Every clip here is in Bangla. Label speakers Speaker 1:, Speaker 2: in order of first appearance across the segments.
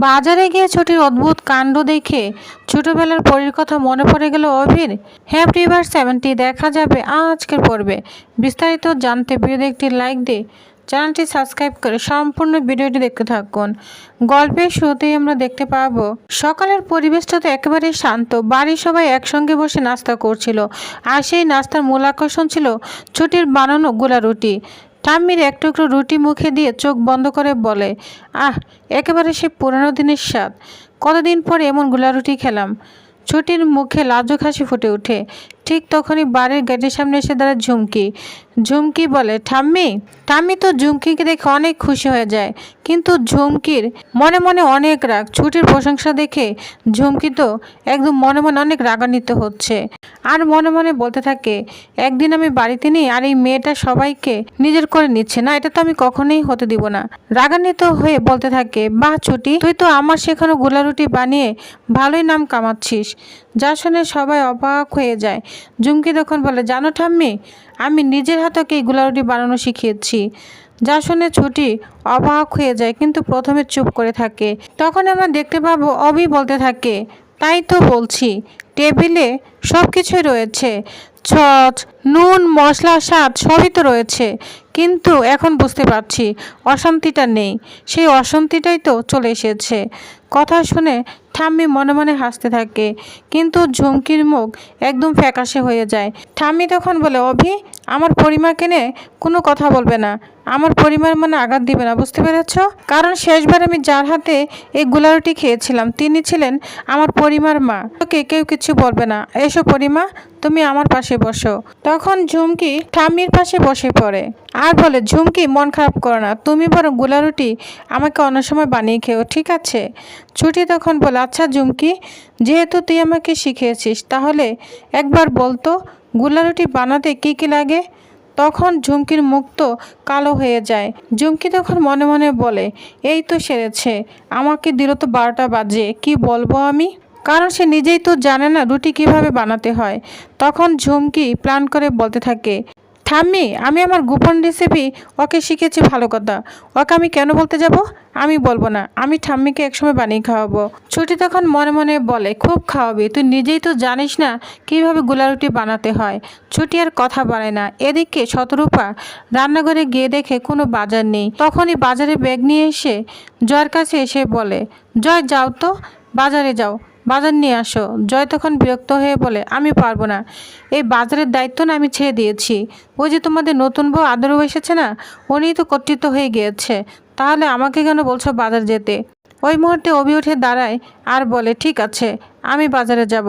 Speaker 1: বাজারে গিয়ে ছুটির অদ্ভুত কাণ্ড দেখে ছোটবেলার পরীর কথা মনে পড়ে গেল অভির। হ্যাপি এভার 70 দেখা যাবে আজকের পর্বে। বিস্তারিত জানতে ভিডিওতে একটি লাইক দিয়ে চ্যানেলটি সাবস্ক্রাইব করে সম্পূর্ণ ভিডিওটি দেখতে থাকুন। গল্পের শুরুতেই আমরা দেখতে পাবো সকালের পরিবেশটা তো একেবারে শান্ত। বাড়ির সবাই একসঙ্গে বসে নাস্তা করছিল, আর সেই নাস্তার মূল আকর্ষণ ছিল ছুটির বানানো গোলা রুটি। ঠাম্মির এক টুকরো রুটি মুখে দিয়ে চোখ বন্ধ করে বলে, আহ, একেবারে সে পুরনো দিনের স্বাদ। কতদিন পরে এমন গোলা রুটি খেলাম। ছুটির মুখে লাজুক হাসি ফুটে ওঠে। ঠিক তখনই বাড়ির গেটের সামনে এসে দাঁড়ায় ঝুমকি। ঝুমকি বলে, ঠাম্মি। ঠাম্মি তো ঝুমকিকে দেখে অনেক খুশি হয়ে যায়, কিন্তু ঝুমকির মনে মনে অনেক রাগ। ছুটির প্রশংসা দেখে ঝুমকি তো একদম মনে মনে অনেক রাগান্বিত হচ্ছে, আর মনে মনে বলতে থাকে, একদিন আমি বাড়িতে নেই আর এই মেয়েটা সবাইকে নিজের করে নিচ্ছে না, এটা তো আমি কখনোই হতে দিব না। রাগান্বিত হয়ে বলতে থাকে, বাহ ছুটি, তুই তো আমার শেখানো গোলা রুটি বানিয়ে ভালোই নাম কামাচ্ছিস। যা শুনে সবাই অবাক হয়ে যায়। ঝুমকি তখন বলে, জানো ঠাম্মি, আমি নিজের হাতে এই গোলা রুটি বানানো শিখিয়েছি। যা শুনে ছুটি অবাক হয়ে যায়, কিন্তু প্রথমে চুপ করে থাকে। তখন আমরা দেখতে পাবো অভি বলতে থাকে, তাই তো বলছি, টেবিলে সব কিছুই রয়েছে, ছচ, নুন, মশলা, স্বাদ সবই তো রয়েছে, কিন্তু এখন বুঝতে পারছি অশান্তিটা নেই। সেই অশান্তিটাই তো চলে এসেছে। কথা শুনে ঠাম্মি মনে মনে হাসতে থাকে, কিন্তু ঝুমকির মুখ একদম ফ্যাকাশে হয়ে যায়। ঠাম্মি তখন বলে, অভি, আমার পরিমাকে নিয়ে কোনো কথা বলবে না, আমার পরিমার মানে আঘাত দিবে না, বুঝতে পেরেছ? কারণ শেষবার আমি যার হাতে এই গোলা রুটি খেয়েছিলাম তিনি ছিলেন আমার পরিমার মা। তোকে কেউ কিছু বলবে না। এসো পরিমা, তুমি আমার পাশে বসো। তখন ঝুমকি ঠাম্মির পাশে বসে পড়ে আর বলে, ঝুমকি, মন খারাপ করো না, তুমি বরং গোলা রুটি আমাকে অন্য সময় বানিয়ে খেও, ঠিক আছে? ছুটি তখন বলে, আচ্ছা ঝুমকি, যেহেতু তুই আমাকে শিখিয়েছিস, তাহলে একবার বলতো গোলা রুটি বানাতে কী কী লাগে? তখন ঝুমকির মুখ তো কালো হয়ে যায়। ঝুমকি তখন মনে মনে বলে, এই তো সেরেছে, আমাকে দিল তো 12টা বাজে, কি বলবো আমি? কারণ সে নিজেই তো জানে না রুটি কিভাবে বানাতে হয়। তখন ঝুমকি প্ল্যান করে বলতে থাকে, ঠাম্মি, আমি আমার গোপন রেসিপি ওকে শিখেছি, ভালো কথা, ওকে আমি কেন বলতে যাব? আমি বলবো না, আমি ঠাম্মিকে একসময় বানিয়ে খাওয়াবো। ছুটি তখন মনে মনে বলে, খুব খাওয়াবি, তুই নিজেই তো জানিস না কিভাবে গোলা রুটি বানাতে হয়। ছুটি আর কথা বাড়ায় না। এদিকে শতরূপা রান্নাঘরে গিয়ে দেখে কোনো বাজার নেই। তখনই বাজারে ব্যাগ নিয়ে এসে জয়ের কাছে এসে বলে, জয়, যাও তো, বাজারে যাও, বাজার নিয়ে আসো। জয় তখন বিরক্ত হয়ে বলে, আমি পারবো না, এই বাজারের দায়িত্ব না আমি ছেড়ে দিয়েছি। ওই যে তোমাদের নতুন বউ আদরও এসেছে না, উনিই তো কর্তৃত্ব হয়ে গিয়েছে, তাহলে আমাকে কেন বলছো বাজার যেতে? ওই মুহূর্তে অভি উঠে দাঁড়ায় আর বলে, ঠিক আছে, আমি বাজারে যাব।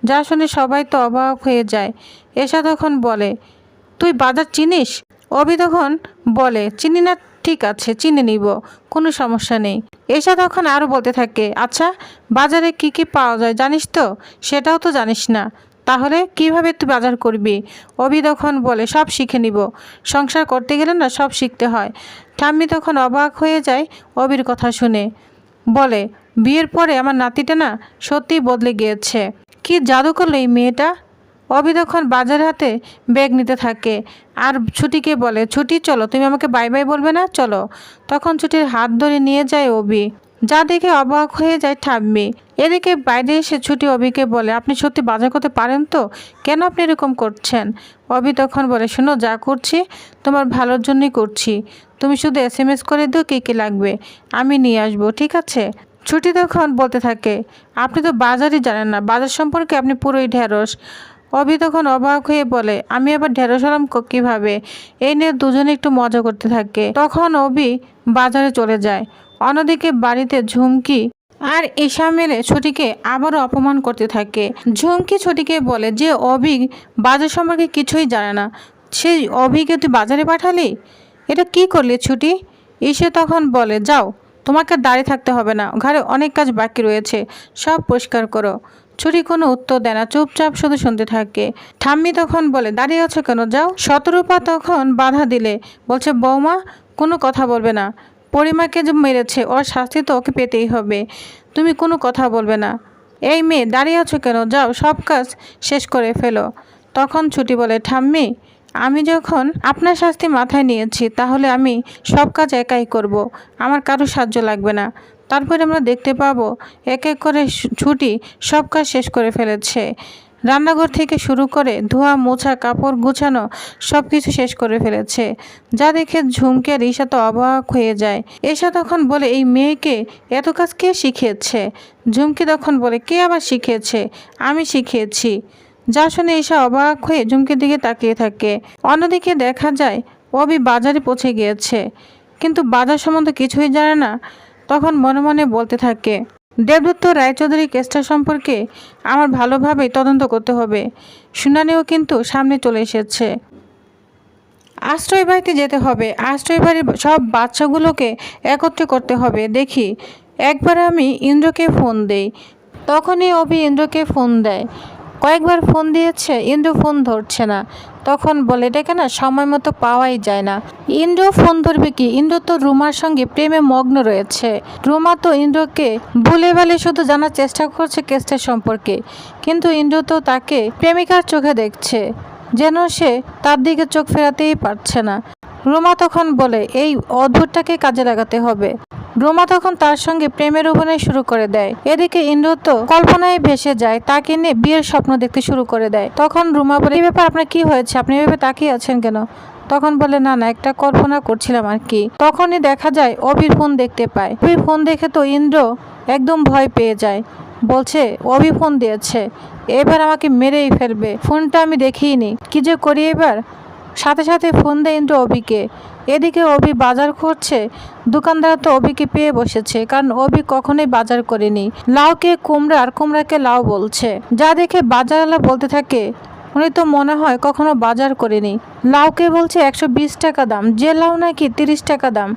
Speaker 1: যা শুনে সবাই তো অবাক হয়ে যায়। এসা তখন বলে, তুই বাজার চিনিস? অভি তখন বলে, চিনি না, ঠিক আছে, চিনে নিব, কোনো সমস্যা নেই। এসা তখন আরও বলতে থাকে, আচ্ছা, বাজারে কি কি পাওয়া যায় জানিস তো? সেটাও তো জানিস না, তাহলে কিভাবে তুই বাজার করবি? অভি তখন বলে, সব শিখে নিব, সংসার করতে গেলে না সব শিখতে হয়। ঠাম্মি তখন অবাক হয়ে যায় অভির কথা শুনে। বলে, বিয়ের পরে আমার নাতিটা না সত্যিই বদলে গিয়েছে, কি জাদু করলো এই মেয়েটা। অভি তখন বাজার হাতে ব্যাগ নিতে থাকে আর ছুটিকে বলে, ছুটি চলো, তুমি আমাকে বাই বাই বলবে না, চলো। তখন ছুটির হাত ধরে নিয়ে যায় অভি, যা দেখে অবাক হয়ে যায় ঠাম্মি। এদিকে বাইরে এসে ছুটি অভিকে বলে, আপনি সত্যি বাজার করতে পারেন তো, কেন আপনি এরকম করছেন? অভি তখন বলে, শোনো, যা করছি তোমার ভালোর জন্যই করছি, তুমি শুধু SMS করে দিও কী কী লাগবে, আমি নিয়ে আসবো, ঠিক আছে? ছুটি তখন বলতে থাকে, আপনি তো বাজারই জানেন না, বাজার সম্পর্কে আপনি পুরোই ঢেঁড়স। অভি তখন অবাক হয়ে বলে, আমি আবার ঢেঁড়স হলাম কীভাবে? এই নিয়ে দুজনে একটু মজা করতে থাকে। তখন অভি বাজারে চলে যায়। অন্যদিকে বাড়িতে ঝুমকি আর ঈশা মিলে ছুটিকে আবারও অপমান করতে থাকে। ঝুমকি ছুটিকে বলে যে অভি বাজার সম্পর্কে কিছুই জানে না, সেই অভিকে তুই বাজারে পাঠালি, এটা কি করলি ছুটি? ঈশা তখন বলে, যাও, তোমাকে দাঁড়িয়ে থাকতে হবে না, ঘরে অনেক কাজ বাকি রয়েছে, সব পরিষ্কার করো। ছুটি কোনো উত্তর দেয় না, চুপচাপ শুধু শুনতে থাকে। ঠাম্মি তখন বলে, দাঁড়িয়ে আছো কেন, যাও। শতরূপা তখন বাধা দিলে বলছে, বৌমা, কোনো কথা বলবে না, পরিমাকে যে মেরেছে ওর শাস্তি তো ওকে পেতেই হবে, তুমি কোনো কথা বলবে না। এই মেয়ে, দাঁড়িয়ে আছো কেন, যাও, সব কাজ শেষ করে ফেলো। তখন ছুটি বলে, ঠাম্মি, আমি যখন আপনার শাস্তি মাথায় নিয়েছি তাহলে আমি সব কাজ একাই করব, আমার কারো সাহায্য লাগবে না। তারপরে আমরা দেখতে পাবো এক এক করে ছুটি সব কাজ শেষ করে ফেলেছে। রান্নাঘর থেকে শুরু করে ধোয়া মোছা কাপড় গুছানো সব কিছু শেষ করে ফেলেছে, যা দেখে ঝুমকি আর ঈশা তো অবাক হয়ে যায়। ঈশা তখন বলে, এই মেয়েকে এত কাজ কে শিখিয়েছে? ঝুমকি তখন বলে, কে আবার শিখিয়েছে? আমি শিখিয়েছি। যা শুনে ঈশা অবাক হয়ে ঝুমকির দিকে তাকিয়ে থাকে। অন্যদিকে দেখা যায় অভি বাজারে পৌঁছে গিয়েছে, কিন্তু বাজার সম্বন্ধে কিছুই জানে না। তখন মনে মনে বলতে থাকে, দেবদত্ত রায়চৌধুরী কেসটা সম্পর্কে আমার ভালোভাবেই তদন্ত করতে হবে। শুনানিও কিন্তু সামনে চলে এসেছে। আশ্রয় বাড়িতে যেতে হবে, আশ্রয় বাড়ির সব বাচ্চাগুলোকে একত্রে করতে হবে। দেখি একবার আমি ইন্দ্রকে ফোন দেই। তখনই অভি ইন্দ্রকে ফোন দেয়। কয়েকবার ফোন দিয়েছে, ইন্দ্র ফোন ধরছে না। তখন বলে, এটাকে না সময় মতো পাওয়াই যায় না। ইন্দ্র ফোন ধরবে কি? ইন্দ্র তো রুমার সঙ্গে প্রেমে মগ্ন রয়েছে। রুমা তো ইন্দ্রকে ভুলে ভালে শুধু জানার চেষ্টা করছে কেসটা সম্পর্কে, কিন্তু ইন্দ্র তো তাকে প্রেমিকার চোখে দেখছে, যেন সে তার দিকে চোখ ফেরাতেই পারছে না। রুমা তখন বলে, এই অদ্ভুতটাকে কাজে লাগাতে হবে। রুমা তখন তার সঙ্গে প্রেমের অভিনয় শুরু করে দেয়। এদিকে ইন্দ্র তো কল্পনায় ভেসে যায়, তাকে নিয়ে বিয়ের স্বপ্ন দেখতে শুরু করে দেয়। তখন রুমা বলে, এই ব্যাপার আপনার কি হয়েছে? আপনি এভাবে তাকিয়ে আছেন কেন? তখন বলে, না না, একটা কল্পনা করছিলাম আর কি। তখনই দেখা যায় অভির ফোন দেখতে পায়। অভির ফোন দেখে তো ইন্দ্র একদম ভয় পেয়ে যায়। বলছে, অভি ফোন দিয়েছে, এবার আমাকে মেরেই ফেলবে। ফোনটা আমি দেখিনি, কি যে করি এবার। সাথে সাথে ফোন দেয় ইন্দ্র অভিকে। এদিকে অভি বাজার করছে। দোকানদার তো অভিকে পেয়ে বসেছে, কারণ অভি কখনোই বাজার করেনি। লাউকে কুমড়া আর কুমড়াকে লাউ বলছে, যা দেখে বাজারওয়ালা বলতে থাকে, উনি তো মনে হয় কখনো বাজার করেনি। লাউকে বলছে 120 টাকা দাম, যে লাউ নাকি 30 টাকা দাম,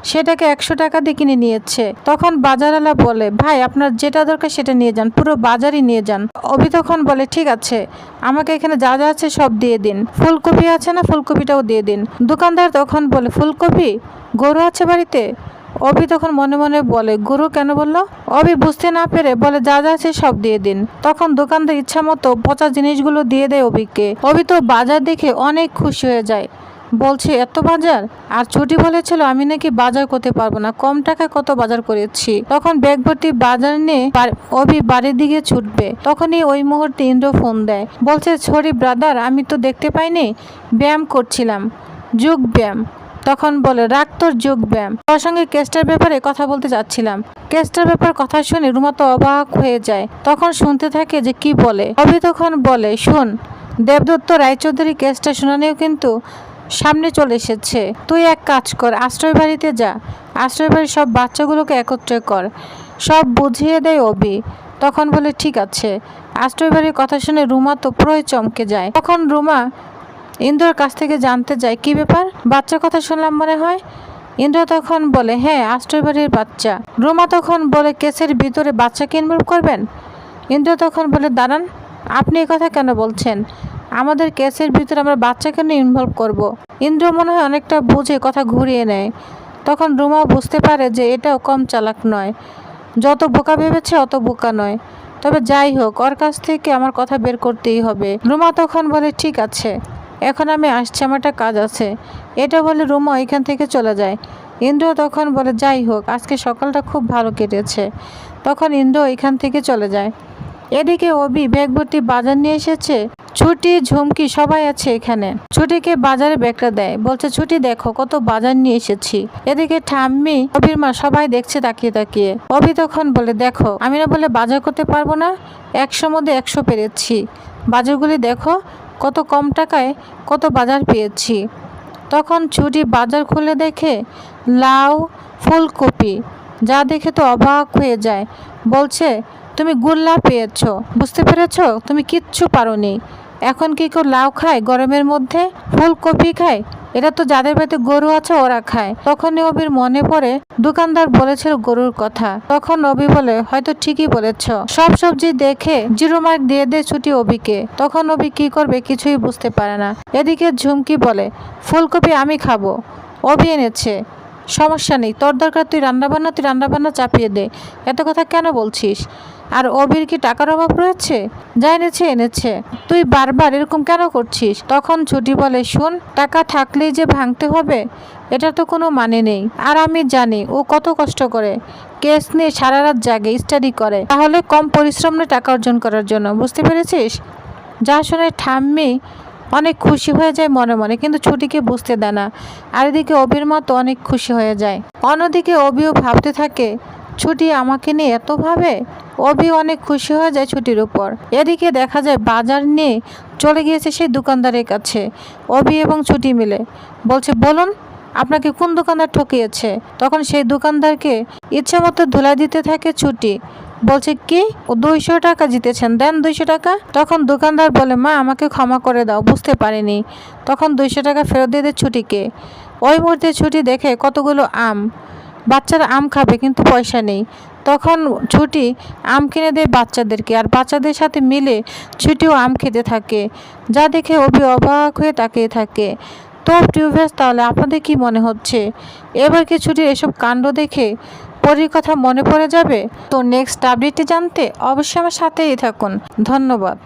Speaker 1: সেটাকে 100 টাকা দিয়ে কিনে নিয়েছে। তখন বাজারওয়ালা বলে, ভাই আপনার যেটা দরকার সেটা নিয়ে যান, পুরো বাজারই নিয়ে যান। অভি তখন বলে, ঠিক আছে, আমাকে এখানে যা যা আছে সব দিয়ে দিন। ফুলকপি আছে না, ফুলকপিটাও দিয়ে দিন। দোকানদার তখন বলে, ফুলকপি? গরু আছে বাড়িতে? অভি তখন মনে মনে বলে, গরু কেন বললো? অভি বুঝতে না পেরে বলে, যা যা আছে সব দিয়ে দিন। তখন দোকানদার ইচ্ছা মতো পচা জিনিসগুলো দিয়ে দেয় অভিকে। অভি তো বাজার দেখে অনেক খুশি হয়ে যায়, বলছে, এত বাজার? আর ছুটি বলেছিল আমি নাকি বাজার করতে পারবো না, কম টাকায় কত বাজার করেছি। তখন ব্যাগ ভর্তি বাজার নিয়ে অভি বাড়ির দিকে ছুটবে। তখনই ওই মুহূর্তে ইন্দ্র ফোন দেয়, বলছে, সরি ব্রাদার, আমি তো দেখতে পাইনি, ব্যায়াম করছিলাম, যোগ ব্যায়াম। তখন বলে, রাগ তোর যোগ ব্যায়াম, তোর সঙ্গে কেসটার ব্যাপারে কথা বলতে চাচ্ছিলাম। কেসটার ব্যাপার কথা শুনে রুমা তো অবাক হয়ে যায়। তখন শুনতে থাকে যে কি বলে। অভি তখন বলে, শোন, দেবদত্ত রায়চৌধুরী কেসটা শুনানিও কিন্তু সামনে চলে এসেছে। তুই এক কাজ কর, আশ্রয় বাড়িতে যা, আশ্রয় বাড়ির সব বাচ্চাগুলোকে একত্রে কর। সব বুঝিয়ে দেয় অভি। তখন বলে, ঠিক আছে। আশ্রয় বাড়ির কথা শুনে রুমা তো পুরোই চমকে যায়। তখন রুমা ইন্দ্রর কাছ থেকে জানতে যায়, কি ব্যাপার, বাচ্চার কথা শুনলাম মনে হয়। ইন্দ্র তখন বলে, হ্যাঁ, আশ্রয় বাড়ির বাচ্চা। রুমা তখন বলে, কেসের ভিতরে বাচ্চাকে ইনভলভ করবেন? ইন্দ্র তখন বলে, দাঁড়ান, আপনি এই কথা কেন বলছেন? আমাদের কেসের ভিতরে আমরা বাচ্চাকে নিয়ে ইনভলভ করব। ইন্দ্র মনে হয় অনেকটা বুঝে কথা ঘুরিয়ে নেয়। তখন রুমা বুঝতে পারে যে এটাও কম চালাক নয়, যত বোকা ভেবেছে অত বোকা নয়। তবে যাই হোক, ওর কাছ থেকে আমার কথা বের করতেই হবে। রুমা তখন বলে, ঠিক আছে, এখন আমি আসছি, আমার একটা কাজ আছে। এটা বলে রুমা এখান থেকে চলে যায়। ইন্দ্র তখন বলে, যাই হোক, আজকে সকালটা খুব ভালো কেটেছে। তখন ইন্দ্র এখান থেকে চলে যায়। এদিকে অভি ব্যাগ ভর্তি বাজার নিয়ে এসেছে। ছুটি, ঝুমকি সবাই আছে এখানে। ছুটিকে বাজারে ব্যাগটা দেয়, বলছে, ছুটি দেখো কত বাজার নিয়ে এসেছি। এদিকে ঠাম্মি, অভির মা সবাই দেখছে তাকিয়ে তাকিয়ে। অভি তখন বলে, দেখো, আমি না বলে বাজার করতে পারবো না, 100 মধ্যে 100 পেরেছি। বাজারগুলি দেখো, কত কম টাকায় কত বাজার পেয়েছি। তখন ছুটি বাজার খুলে দেখে লাউ, ফুলকপি, যা দেখে তো অবাক হয়ে যায়। বলছে, তুমি গুল্লা পেয়েছ, বুঝতে পেরেছ, তুমি কিচ্ছু পারোনি। এখন কি কেউ লাউ খায় গরমের মধ্যে? ফুলকপি খায়? এটা তো যাদের বাড়িতে গরু আছে ওরা খায়। তখনই অভির মনে পড়ে দোকানদার বলেছিল গরুর কথা। তখন অভি বলে, হয়তো ঠিকই বলেছ। সব সবজি দেখে 0 মার্ক দিয়ে দেয় ছুটি অভিকে। তখন অভি কি করবে কিছুই বুঝতে পারে না। এদিকে ঝুমকি বলে, ফুলকপি আমি খাবো, অভি এনেছে, সমস্যা নেই, তোর দরকার তুই রান্নাবান্না চাপিয়ে দে, এত কথা কেন বলছিস? আর অবির কি টাকার অভাব রয়েছে? যা এনেছে এনেছে, তুই বারবার এরকম কেন করছিস? তখন ছুটি বলে, শোন, টাকা থাকলেই যে ভাঙতে হবে এটা তো কোনো মানে নেই। আর আমি জানি ও কত কষ্ট করে, কেস নিয়ে সারা রাত জাগে, স্টাডি করে, তাহলে কম পরিশ্রম নিয়ে টাকা অর্জন করার জন্য, বুঝতে পেরেছিস? যা শুনে ঠাম্মি অনেক খুশি হয়ে যায় মনে মনে, কিন্তু ছুটিকে বুঝতে দেয় না। আর এদিকে অবির মা তো অনেক খুশি হয়ে যায়। অন্যদিকে অবিও ভাবতে থাকে, ছুটি আমাকে নিয়ে এত ভাবে। অবি অনেক খুশি হয়ে যায় ছুটির উপর। এদিকে দেখা যায় বাজার নিয়ে চলে গিয়েছে সেই দোকানদারের কাছে। অবি এবং ছুটি মিলে বলছে, বলুন আপনাকে কোন দোকানদার ঠকিয়েছে? তখন সেই দোকানদারকে ইচ্ছে মতো ধুলাই দিতে থাকে ছুটি। বলছে, কি ও 200 টাকা জিতেছেন, দেন 200 টাকা। তখন দোকানদার বলে, মা আমাকে ক্ষমা করে দাও, বুঝতে পারিনি। তখন 200 টাকা ফেরত দিয়ে দেয় ছুটিকে। ওই মুহূর্তে ছুটি দেখে কতগুলো আম, বাচ্চারা আম খাবে কিন্তু পয়সা নেই। তখন ছুটি আম কিনে দেয় বাচ্চাদেরকে, আর বাচ্চাদের সাথে মিলে ছুটিও আম খেতে থাকে, যা দেখে অবি অবাক হয়ে তাকিয়ে থাকে। তো টিউভার্স, তাহলে আপনাদের কি মনে হচ্ছে, এবার কি ছুটির এসব কাণ্ড দেখে পরীর কথা মনে পড়ে যাবে? তো নেক্সট আপডেটটি জানতে অবশ্যই আমার সাথেই থাকুন। ধন্যবাদ।